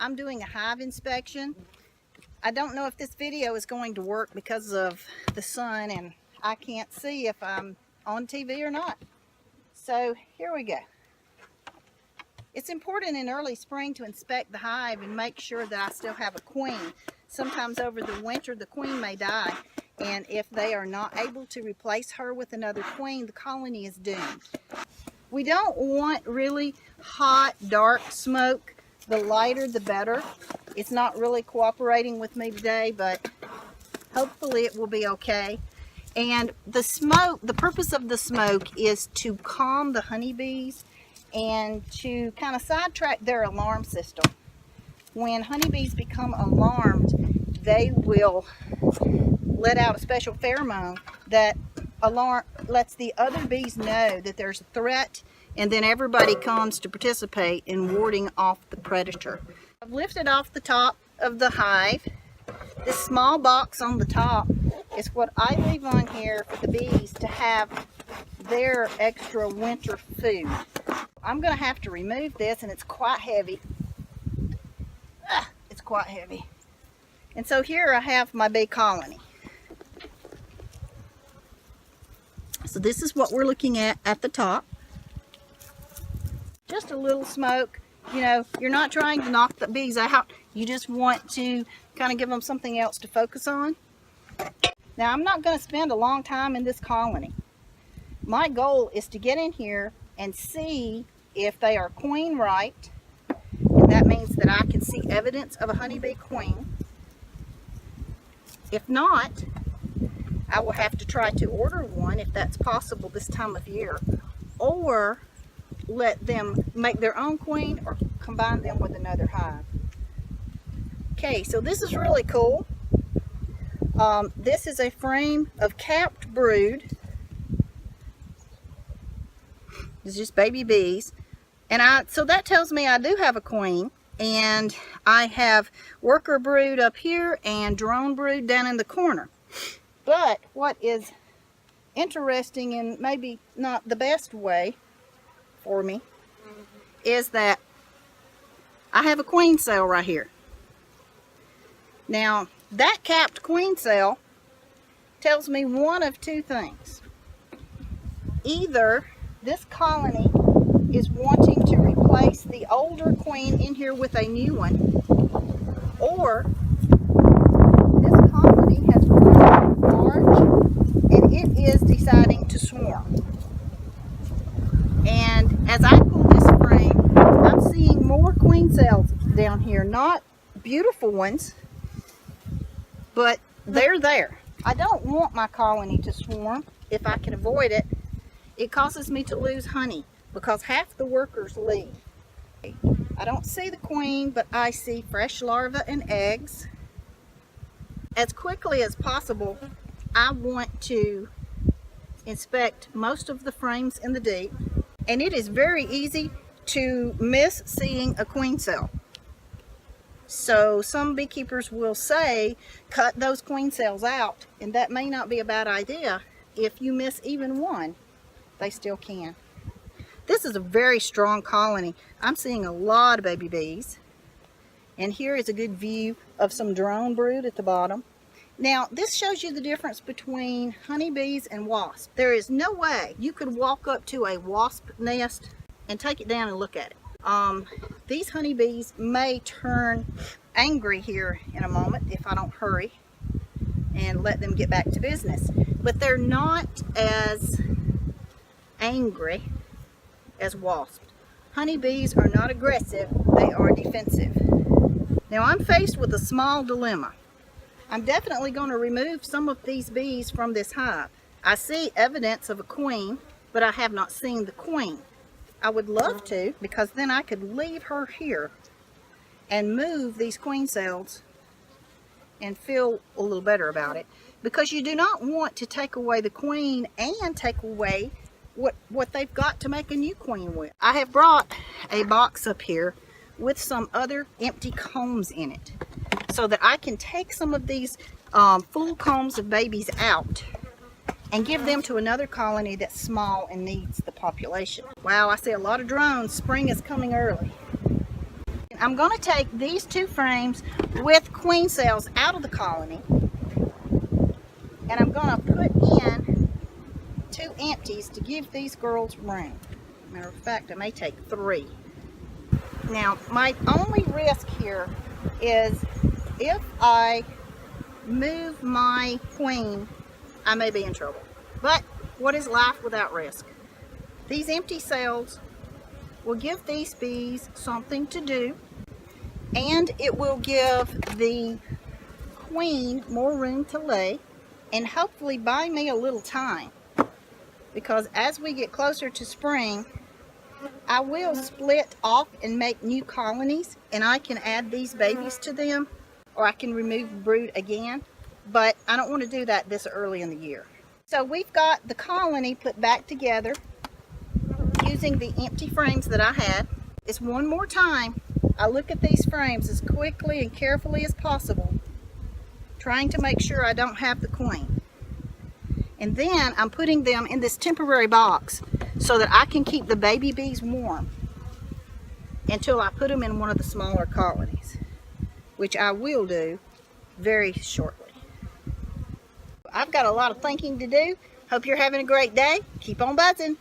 I'm doing a hive inspection. I don't know if this video is going to work because of the sun and I can't see if I'm on TV or not. So here we go. It's important in early spring to inspect the hive and make sure that I still have a queen. Sometimes over the winter the queen may die, and if they are not able to replace her with another queen, the colony is doomed. We don't want really hot, dark smoke. The lighter the better. It's not really cooperating with me today, but hopefully it will be okay. And the smoke, the purpose of the smoke is to calm the honeybees and to kind of sidetrack their alarm system. When honeybees become alarmed, they will let out a special pheromone that lets the other bees know that there's a threat, and then everybody comes to participate in warding off the predator. I've lifted off the top of the hive. This small box on the top is what I leave on here for the bees to have their extra winter food. I'm going to have to remove this, and it's quite heavy. It's quite heavy. And so here I have my bee colony. So this is what we're looking at the top. Just a little smoke. You know, you're not trying to knock the bees out. You just want to kind of give them something else to focus on. Now, I'm not going to spend a long time in this colony. My goal is to get in here and see if they are queen right. And that means that I can see evidence of a honeybee queen. If not, I will have to try to order one if that's possible this time of year, or let them make their own queen or combine them with another hive. Okay, so this is really cool. This is a frame of capped brood. It's just baby bees. And so that tells me I do have a queen, and I have worker brood up here and drone brood down in the corner. But what is interesting, and maybe not the best way for me, is that I have a queen cell right here. Now, that capped queen cell tells me one of two things. Either this colony is wanting to replace the older queen in here with a new one, or this colony has grown large and it is deciding to swarm. And as I pull this frame, I'm seeing more queen cells down here. Not beautiful ones, but they're there. I don't want my colony to swarm if I can avoid it. It causes me to lose honey because half the workers leave. I don't see the queen, but I see fresh larvae and eggs. As quickly as possible, I want to inspect most of the frames in the deep, and it is very easy to miss seeing a queen cell. So some beekeepers will say, cut those queen cells out, and that may not be a bad idea. If you miss even one, they still can. This is a very strong colony. I'm seeing a lot of baby bees. And here is a good view of some drone brood at the bottom. Now, this shows you the difference between honeybees and wasps. There is no way you could walk up to a wasp nest and take it down and look at it. These honeybees may turn angry here in a moment if I don't hurry and let them get back to business. But they're not as angry as wasps. Honeybees are not aggressive, they are defensive. Now, I'm faced with a small dilemma. I'm definitely going to remove some of these bees from this hive. I see evidence of a queen, but I have not seen the queen. I would love to, because then I could leave her here and move these queen cells and feel a little better about it. Because you do not want to take away the queen and take away what they've got to make a new queen with. I have brought a box up here with some other empty combs in it, so that I can take some of these full combs of babies out and give them to another colony that's small and needs the population. Wow, I see a lot of drones. Spring is coming early. I'm going to take these 2 frames with queen cells out of the colony, and I'm going to put in 2 empties to give these girls room. Matter of fact, I may take 3. Now, my only risk here is if I move my queen, I may be in trouble. But what is life without risk? These empty cells will give these bees something to do, and it will give the queen more room to lay, and hopefully buy me a little time, because as we get closer to spring, I will split off and make new colonies, and I can add these babies to them, or I can remove the brood again, but I don't want to do that this early in the year. So we've got the colony put back together using the empty frames that I had. It's one more time I look at these frames as quickly and carefully as possible, trying to make sure I don't have the queen. And then I'm putting them in this temporary box so that I can keep the baby bees warm until I put them in one of the smaller colonies, which I will do very shortly. I've got a lot of thinking to do. Hope you're having a great day. Keep on buzzing.